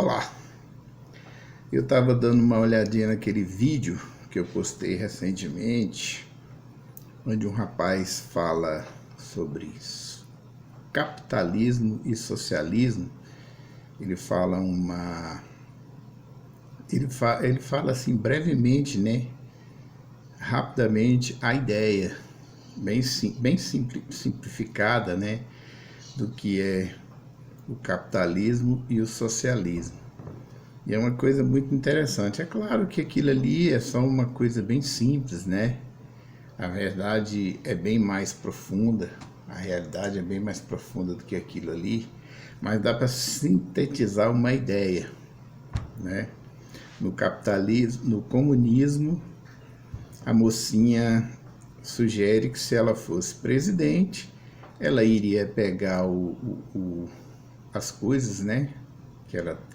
Olá, eu estava dando uma olhadinha naquele vídeo que eu postei recentemente, onde um rapaz fala sobre isso, capitalismo e socialismo. Ele fala ele fala assim brevemente, né, rapidamente a ideia, bem simplificada, né, do que é o capitalismo e o socialismo. E é uma coisa muito interessante. É claro que aquilo ali é só uma coisa bem simples, né? A verdade é bem mais profunda, a realidade é bem mais profunda do que aquilo ali, mas dá para sintetizar uma ideia, né? No capitalismo, no comunismo, a mocinha sugere que se ela fosse presidente, ela iria pegar as coisas, né,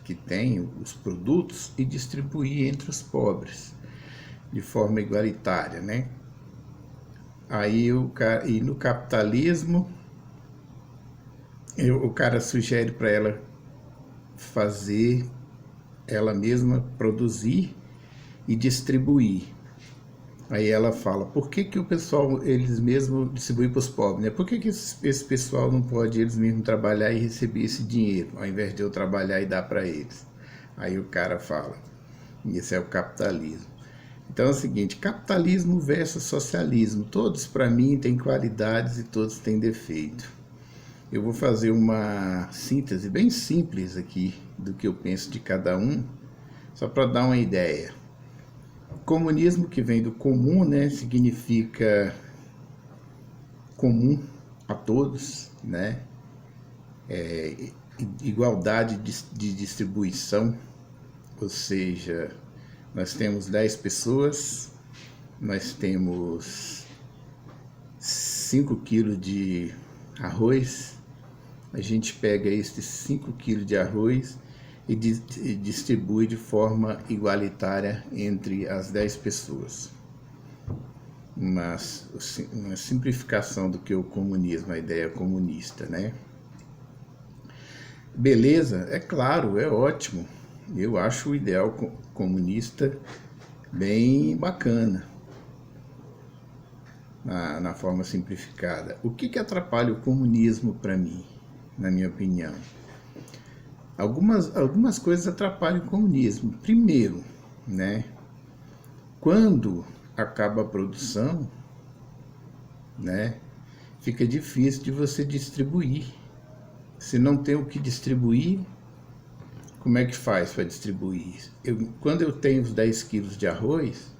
que tem, os produtos, e distribuir entre os pobres de forma igualitária, né? Aí e no capitalismo, o cara sugere para ela fazer, ela mesma produzir e distribuir. Aí ela fala, por que o pessoal, eles mesmos distribuem para os pobres, né? Por que esse pessoal não pode eles mesmos trabalhar e receber esse dinheiro, ao invés de eu trabalhar e dar para eles? Aí o cara fala, isso é o capitalismo. Então é o seguinte, capitalismo versus socialismo, todos para mim têm qualidades e todos têm defeito. Eu vou fazer uma síntese bem simples aqui do que eu penso de cada um, só para dar uma ideia. Comunismo, que vem do comum, né, significa comum a todos, né, igualdade de distribuição, ou seja, nós temos 10 pessoas, nós temos 5 quilos de arroz, a gente pega esses 5 quilos de arroz e distribui de forma igualitária entre as 10 pessoas. Uma simplificação do que é o comunismo, a ideia comunista, né? Beleza, é claro, é ótimo. Eu acho o ideal comunista bem bacana, na forma simplificada. O que atrapalha o comunismo para mim, na minha opinião? Algumas coisas atrapalham o comunismo. Primeiro, né, quando acaba a produção, né, fica difícil de você distribuir. Se não tem o que distribuir, como é que faz para distribuir? Quando eu tenho os 10 quilos de arroz,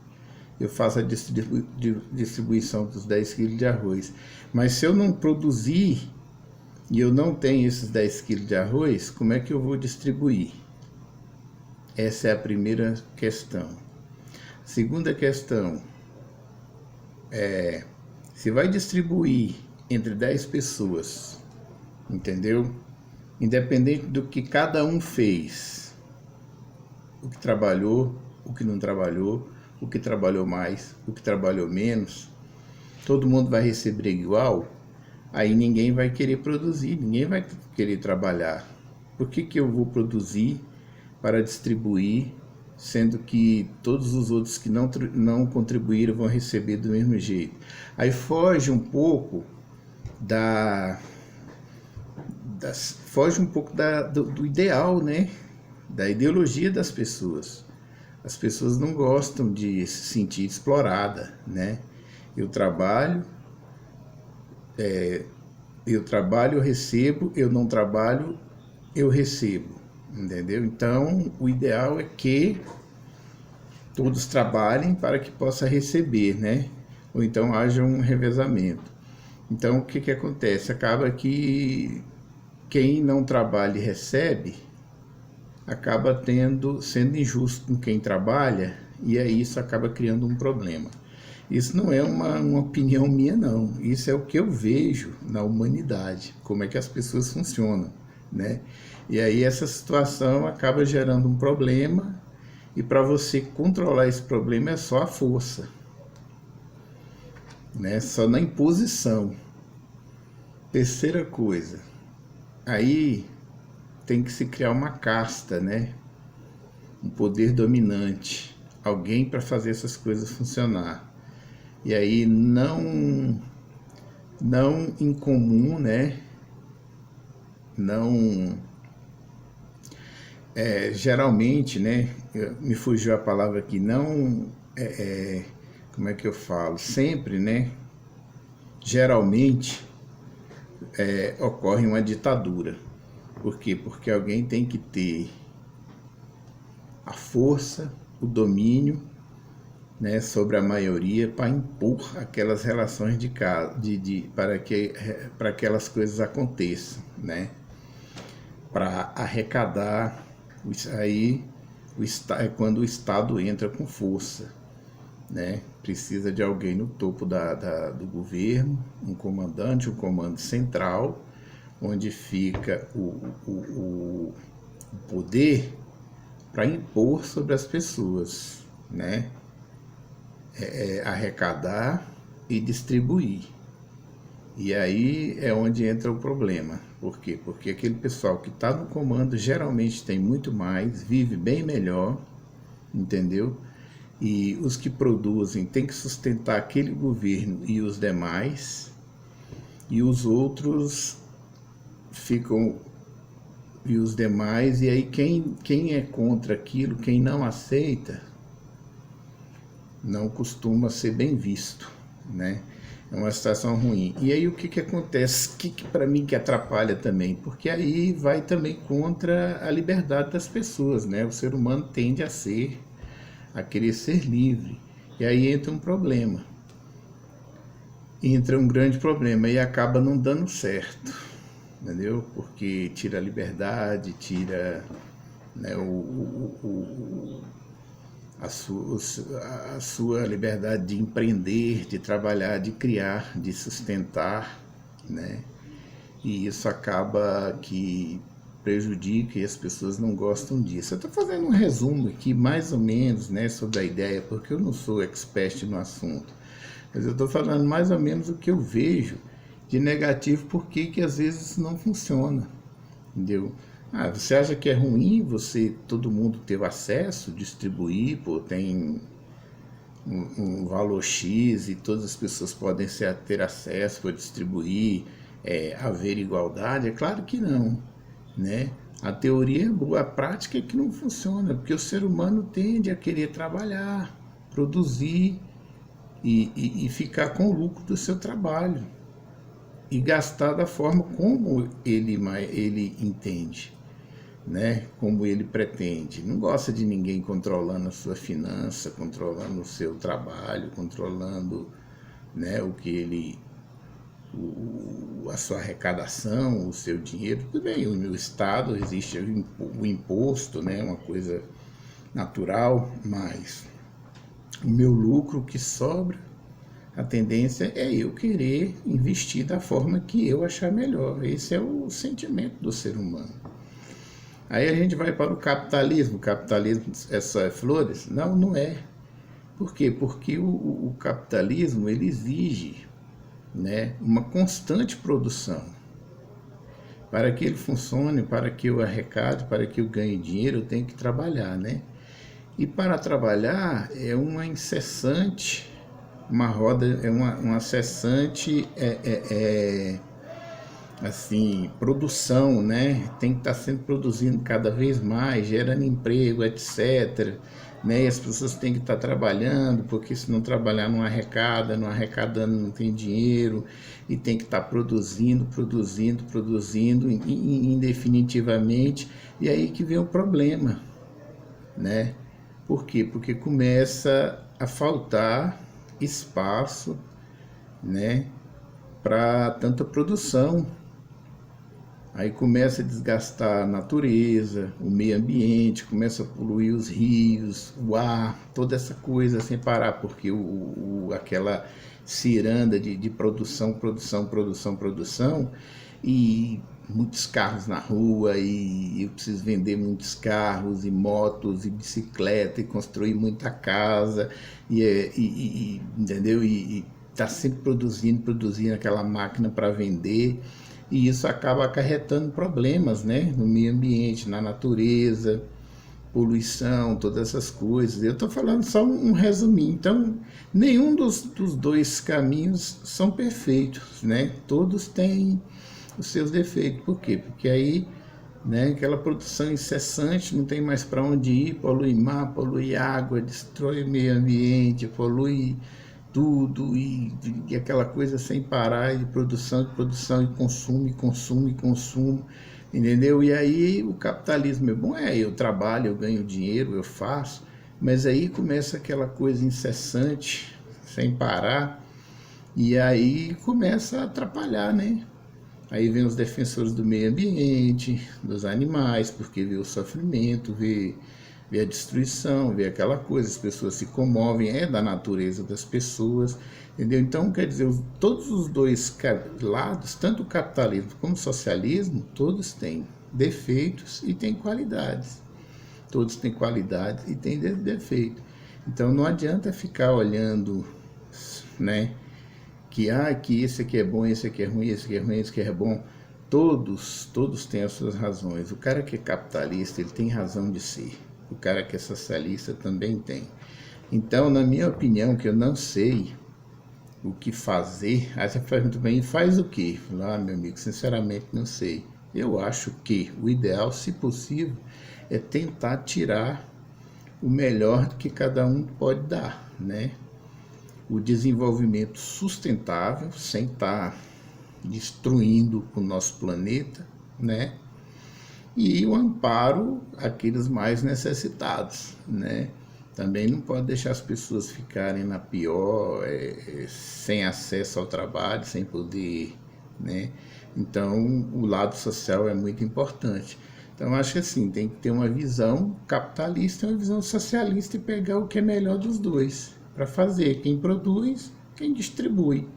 eu faço a distribuição dos 10 quilos de arroz. Mas se eu não produzir e eu não tenho esses 10 quilos de arroz, como é que eu vou distribuir? Essa é a primeira questão. Segunda questão é, se vai distribuir entre 10 pessoas, entendeu? Independente do que cada um fez, o que trabalhou, o que não trabalhou, o que trabalhou mais, o que trabalhou menos, todo mundo vai receber igual, aí ninguém vai querer produzir, ninguém vai querer trabalhar. Por que eu vou produzir para distribuir, sendo que todos os outros que não contribuíram vão receber do mesmo jeito? Aí foge um pouco do ideal, né? Da ideologia das pessoas. As pessoas não gostam de se sentir explorada, né? Eu trabalho, eu recebo, eu não trabalho, eu recebo, entendeu? Então, o ideal é que todos trabalhem para que possa receber, né? Ou então haja um revezamento. Então, o que acontece? Acaba que quem não trabalha e recebe acaba sendo injusto com quem trabalha, e aí isso acaba criando um problema. Isso não é uma opinião minha, não. Isso é o que eu vejo na humanidade, como é que as pessoas funcionam, né? E aí essa situação acaba gerando um problema, e para você controlar esse problema é só a força, né? Só na imposição. Terceira coisa, aí tem que se criar uma casta, né? Um poder dominante, alguém para fazer essas coisas funcionar. E aí não incomum, né? Não geralmente, né? Me fugiu a palavra aqui, não como é que eu falo? Sempre, né? Geralmente ocorre uma ditadura. Por quê? Porque alguém tem que ter a força, o domínio, né, sobre a maioria para impor aquelas relações para que aquelas coisas aconteçam, né? Para arrecadar, aí é quando o Estado entra com força, né? Precisa de alguém no topo do governo, um comandante, um comando central, onde fica o poder para impor sobre as pessoas, né? Arrecadar e distribuir. E aí é onde entra o problema. Por quê? Porque aquele pessoal que está no comando geralmente tem muito mais, vive bem melhor, entendeu? E os que produzem têm que sustentar aquele governo e os demais, e os outros ficam, e os demais, e aí quem é contra aquilo, quem não aceita, não costuma ser bem visto, né? É uma situação ruim. E aí o que acontece? O que para mim que atrapalha também? Porque aí vai também contra a liberdade das pessoas, né? O ser humano tende a querer ser livre. E aí entra um problema. Entra um grande problema e acaba não dando certo, entendeu? Porque tira a liberdade, tira, né, a sua liberdade de empreender, de trabalhar, de criar, de sustentar, né? E isso acaba que prejudica e as pessoas não gostam disso. Eu estou fazendo um resumo aqui, mais ou menos, né, sobre a ideia, porque eu não sou expert no assunto, mas eu estou falando mais ou menos o que eu vejo de negativo, porque que às vezes não funciona, entendeu? Você acha que é ruim todo mundo ter acesso, distribuir, pô, tem um valor X e todas as pessoas podem ter acesso para distribuir, haver igualdade? É claro que não, né? A teoria é boa, a prática é que não funciona, porque o ser humano tende a querer trabalhar, produzir e ficar com o lucro do seu trabalho e gastar da forma como ele entende, né? Como ele pretende. Não gosta de ninguém controlando a sua finança, controlando o seu trabalho, controlando, né, a sua arrecadação, o seu dinheiro. Tudo bem, no Estado existe o imposto, né, uma coisa natural, mas o meu lucro que sobra, a tendência é eu querer investir da forma que eu achar melhor. Esse é o sentimento do ser humano. Aí a gente vai para o capitalismo. O capitalismo é só flores? Não, não é. Por quê? Porque o capitalismo ele exige, né, uma constante produção. Para que ele funcione, para que eu arrecade, para que eu ganhe dinheiro, eu tenho que trabalhar, né? E para trabalhar é uma incessante, uma roda, é uma incessante assim, produção, né? Tem que estar sempre produzindo cada vez mais, gerando emprego, etc. Né? E as pessoas têm que estar trabalhando, porque se não trabalhar não arrecada, não arrecadando não tem dinheiro, e tem que estar produzindo indefinitivamente, e aí que vem o problema, né? Por quê? Porque começa a faltar espaço, né, para tanta produção. Aí começa a desgastar a natureza, o meio ambiente, começa a poluir os rios, o ar, toda essa coisa sem parar, porque aquela ciranda de produção, e muitos carros na rua, e eu preciso vender muitos carros, e motos, e bicicleta, e construir muita casa, entendeu? E tá sempre produzindo aquela máquina para vender. e isso acaba acarretando problemas, né, no meio ambiente, na natureza, poluição, todas essas coisas. Eu estou falando só um resuminho. Então, nenhum dos dois caminhos são perfeitos, né? Todos têm os seus defeitos. Por quê? Porque aí, né, aquela produção incessante, não tem mais para onde ir, polui mar, polui água, destrói o meio ambiente, polui tudo, e aquela coisa sem parar, de produção, e consumo, e consumo, e consumo, entendeu? E aí o capitalismo é bom, eu trabalho, eu ganho dinheiro, eu faço, mas aí começa aquela coisa incessante, sem parar, e aí começa a atrapalhar, né? Aí vem os defensores do meio ambiente, dos animais, porque vê o sofrimento, vê a destruição, vê aquela coisa, as pessoas se comovem, é da natureza das pessoas, entendeu? Então, quer dizer, todos os dois lados, tanto o capitalismo como o socialismo, todos têm defeitos e têm qualidades. Todos têm qualidades e têm defeito. Então, não adianta ficar olhando, né, que esse aqui é bom, esse aqui é ruim, esse aqui é ruim, esse aqui é bom. Todos têm as suas razões. O cara que é capitalista, ele tem razão de ser. O cara que é socialista também tem. Então, na minha opinião, que eu não sei o que fazer, aí você pergunta bem, faz o quê? Meu amigo, sinceramente não sei. Eu acho que o ideal, se possível, é tentar tirar o melhor que cada um pode dar, né? O desenvolvimento sustentável, sem estar destruindo o nosso planeta, né? E o amparo àqueles mais necessitados, né? Também não pode deixar as pessoas ficarem na pior, sem acesso ao trabalho, sem poder, né? Então, o lado social é muito importante. Então, acho que assim, tem que ter uma visão capitalista e uma visão socialista e pegar o que é melhor dos dois, para fazer quem produz, quem distribui.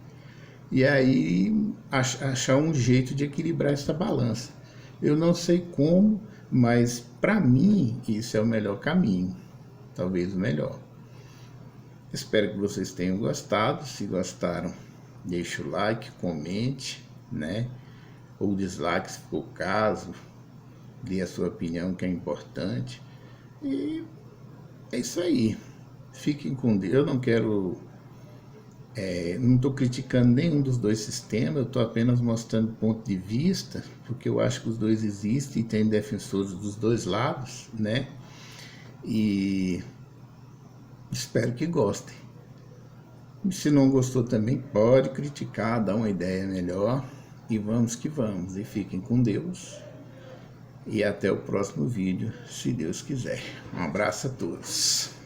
E aí, achar um jeito de equilibrar essa balança. Eu não sei como, mas para mim isso é o melhor caminho, talvez o melhor. Espero que vocês tenham gostado. Se gostaram, deixe o like, comente, né? Ou dislike se for o caso, dê a sua opinião, que é importante. E é isso aí. Fiquem com Deus. Eu não quero... não estou criticando nenhum dos dois sistemas, eu estou apenas mostrando ponto de vista, porque eu acho que os dois existem e tem defensores dos dois lados, né? E espero que gostem. Se não gostou também, pode criticar, dar uma ideia melhor, e vamos que vamos. E fiquem com Deus. E até o próximo vídeo, se Deus quiser. Um abraço a todos.